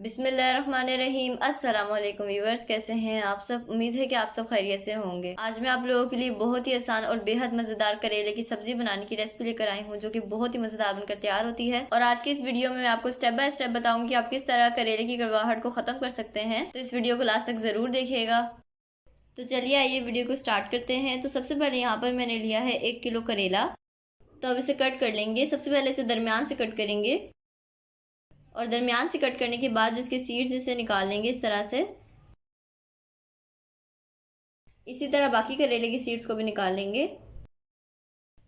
बिस्मिल्लाहिर्रहमानिर्रहीम। अस्सलाम वालेकुम व्यूअर्स, कैसे हैं आप सब। उम्मीद है कि आप सब खैरियत से होंगे। आज मैं आप लोगों के लिए बहुत ही आसान और बेहद मजेदार करेले की सब्जी बनाने की रेसिपी लेकर आई हूँ, जो कि बहुत ही मजेदार बनकर तैयार होती है। और आज की इस वीडियो में मैं आपको स्टेप बाय स्टेप बताऊंगी कि आप किस तरह करेले की कड़वाहट को खत्म कर सकते हैं। तो इस वीडियो को लास्ट तक जरूर देखिएगा। तो चलिए आइए वीडियो को स्टार्ट करते हैं। तो सबसे पहले यहाँ पर मैंने लिया है 1 किलो करेला। तो अब इसे कट कर लेंगे। सबसे पहले इसे दरमियान से कट करेंगे और दरमियान से कट करने के बाद जिसके सीड्स इसे निकाल लेंगे इस तरह से। इसी तरह बाकी करेले की सीड्स को भी निकाल लेंगे।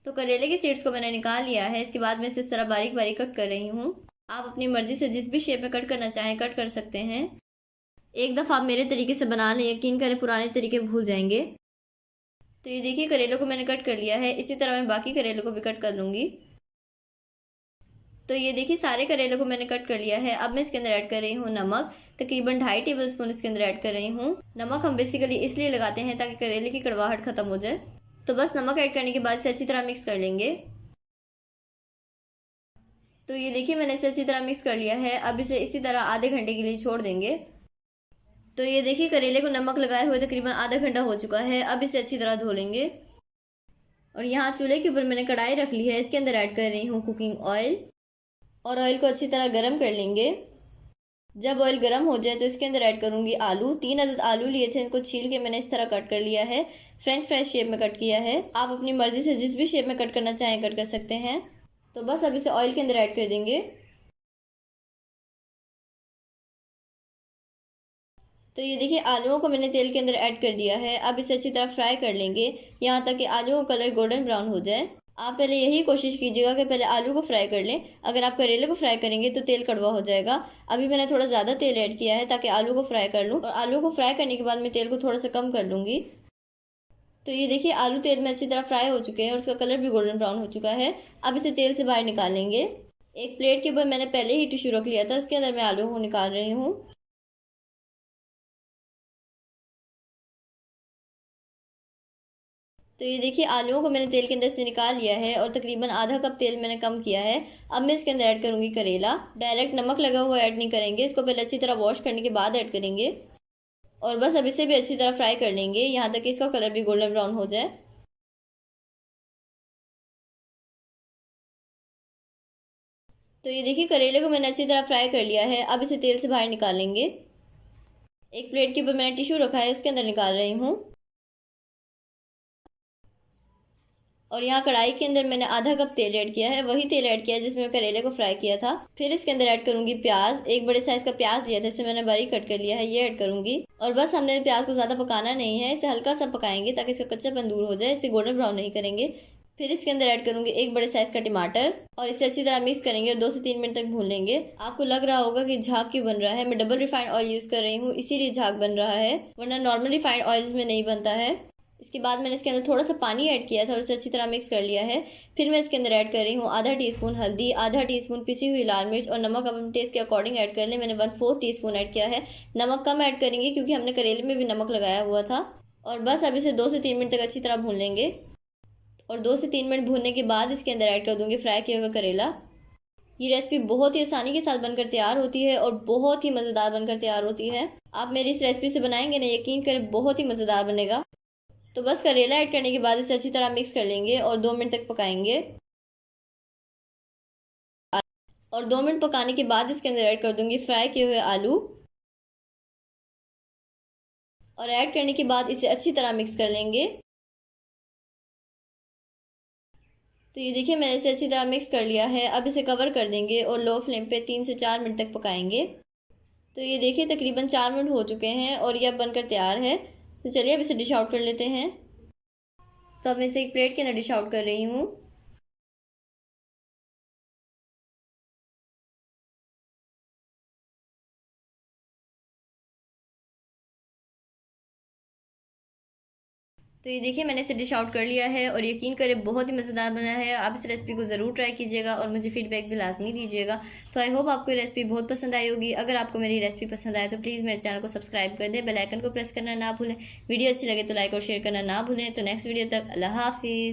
तो करेले की सीड्स को मैंने निकाल लिया है। इसके बाद मैं इसे इस तरह बारीक बारीक कट कर रही हूँ। आप अपनी मर्जी से जिस भी शेप में कट करना चाहें कट कर सकते हैं। एक दफ़ा आप मेरे तरीके से बना लें, यकीन करें पुराने तरीके भूल जाएंगे। तो ये देखिए करेलों को मैंने कट कर लिया है। इसी तरह मैं बाकी करेलों को भी कट कर लूँगी। तो ये देखिए सारे करेले को मैंने कट कर लिया है। अब मैं इसके अंदर ऐड कर रही हूँ नमक। तकरीबन 2.5 टेबल स्पून इसके अंदर ऐड कर रही हूँ। नमक हम बेसिकली इसलिए लगाते हैं ताकि करेले की कड़वाहट खत्म हो जाए। तो बस नमक ऐड करने के बाद इसे अच्छी तरह मिक्स कर लेंगे। तो ये देखिए मैंने इसे अच्छी तरह मिक्स कर लिया है। अब इसे इसी तरह आधे घंटे के लिए छोड़ देंगे। तो ये देखिए करेले को नमक लगाए हुए तकरीबन आधा घंटा हो चुका है। अब इसे अच्छी तरह धो लेंगे। और यहाँ चूल्हे के ऊपर मैंने कढ़ाई रख ली है। इसके अंदर ऐड कर रही हूँ कुकिंग ऑयल और ऑयल को अच्छी तरह गर्म कर लेंगे। जब ऑयल गर्म हो जाए तो इसके अंदर ऐड करूंगी आलू। 3 अदद आलू लिए थे, इनको छील के मैंने इस तरह कट कर लिया है। फ्रेंच फ्राइज शेप में कट किया है। आप अपनी मर्जी से जिस भी शेप में कट करना चाहें कट कर सकते हैं। तो बस अब इसे ऑयल के अंदर ऐड कर देंगे। तो ये देखिए आलूओं को मैंने तेल के अंदर ऐड कर दिया है। अब इसे अच्छी तरह फ्राई कर लेंगे यहाँ तक कि आलूओं का कलर गोल्डन ब्राउन हो जाए। आप पहले यही कोशिश कीजिएगा कि पहले आलू को फ्राई कर लें। अगर आप करेले को फ्राई करेंगे तो तेल कड़वा हो जाएगा। अभी मैंने थोड़ा ज़्यादा तेल ऐड किया है ताकि आलू को फ्राई कर लूँ। और आलू को फ्राई करने के बाद मैं तेल को थोड़ा सा कम कर लूँगी। तो ये देखिए आलू तेल में अच्छी तरह फ्राई हो चुके हैं और उसका कलर भी गोल्डन ब्राउन हो चुका है। अब इसे तेल से बाहर निकाल लेंगे। एक प्लेट के ऊपर मैंने पहले ही टिश्यू रख लिया था, उसके अंदर मैं आलू को निकाल रही हूँ। तो ये देखिए आलूओं को मैंने तेल के अंदर से निकाल लिया है और तकरीबन आधा कप तेल मैंने कम किया है। अब मैं इसके अंदर ऐड करूंगी करेला। डायरेक्ट नमक लगा हुआ ऐड नहीं करेंगे, इसको पहले अच्छी तरह वॉश करने के बाद ऐड करेंगे। और बस अब इसे भी अच्छी तरह फ्राई कर लेंगे यहाँ तक कि इसका कलर भी गोल्डन ब्राउन हो जाए। तो ये देखिए करेले को मैंने अच्छी तरह फ्राई कर लिया है। अब इसे तेल से बाहर निकालेंगे। एक प्लेट के ऊपर मैंने टिश्यू रखा है, उसके अंदर निकाल रही हूँ। और यहाँ कढ़ाई के अंदर मैंने आधा कप तेल ऐड किया है, वही तेल ऐड किया है जिसमें करेले को फ्राई किया था। फिर इसके अंदर ऐड करूंगी प्याज। एक बड़े साइज का प्याज लिया था, इसे मैंने बारीक कट कर लिया है, ये ऐड करूंगी। और बस हमने प्याज को ज्यादा पकाना नहीं है, इसे हल्का सा पकाएंगे ताकि इसका कच्चापन दूर हो जाए। इसे गोल्डन ब्राउन नहीं करेंगे। फिर इसके अंदर ऐड करूंगी एक बड़े साइज का टमाटर और इसे अच्छी तरह मिक्स करेंगे और 2 से 3 मिनट तक भून लेंगे। आपको लग रहा होगा कि झाग क्यों बन रहा है, मैं डबल रिफाइंड ऑयल यूज कर रही हूँ इसीलिए झाग बन रहा है, वरना नॉर्मल रिफाइंड ऑयल्स में नहीं बनता है। इसके बाद मैंने इसके अंदर थोड़ा सा पानी ऐड किया था और इसे अच्छी तरह मिक्स कर लिया है। फिर मैं इसके अंदर ऐड कर रही हूँ आधा टीस्पून हल्दी, आधा टीस्पून पिसी हुई लाल मिर्च और नमक अपने टेस्ट के अकॉर्डिंग ऐड कर लें। मैंने 1/4 टीस्पून ऐड किया है। नमक कम ऐड करेंगे क्योंकि हमने करेले में भी नमक लगाया हुआ था। और बस अब इसे 2 से 3 मिनट तक अच्छी तरह भून लेंगे। और 2 से 3 मिनट भूनने के बाद इसके अंदर ऐड कर दूंगी फ्राई किया हुआ करेला। ये रेसिपी बहुत ही आसानी के साथ बनकर तैयार होती है और बहुत ही मज़ेदार बनकर तैयार होती है। आप मेरी इस रेसिपी से बनाएंगे ना, यकीन करें बहुत ही मज़ेदार बनेगा। तो बस करेला ऐड करने के बाद इसे अच्छी तरह मिक्स कर लेंगे और 2 मिनट तक पकाएंगे। और 2 मिनट पकाने के बाद इसके अंदर ऐड कर दूंगी फ्राई किए हुए आलू। और ऐड करने के बाद इसे अच्छी तरह मिक्स कर लेंगे। तो ये देखिए मैंने इसे अच्छी तरह मिक्स कर लिया है। अब इसे कवर कर देंगे और लो फ्लेम पे 3 से 4 मिनट तक पकाएंगे। तो ये देखिए तकरीबन 4 मिनट हो चुके हैं और ये अब बनकर तैयार है। तो चलिए अब इसे डिश आउट कर लेते हैं। तो अब मैं इसे एक प्लेट के अंदर डिश आउट कर रही हूँ। तो ये देखिए मैंने इसे डिश आउट कर लिया है और यकीन करें बहुत ही मज़ेदार बना है। आप इस रेसिपी को ज़रूर ट्राई कीजिएगा और मुझे फीडबैक भी लाजमी दीजिएगा। तो आई होप आपको ये रेसिपी बहुत पसंद आई होगी। अगर आपको मेरी रेसिपी पसंद आए तो प्लीज़ मेरे चैनल को सब्सक्राइब कर दें, बेल आइकन को प्रेस करना ना भूलें। वीडियो अच्छी लगे तो लाइक और शेयर करना ना भूलें। तो नेक्स्ट वीडियो तक अल्लाह हाफिज़।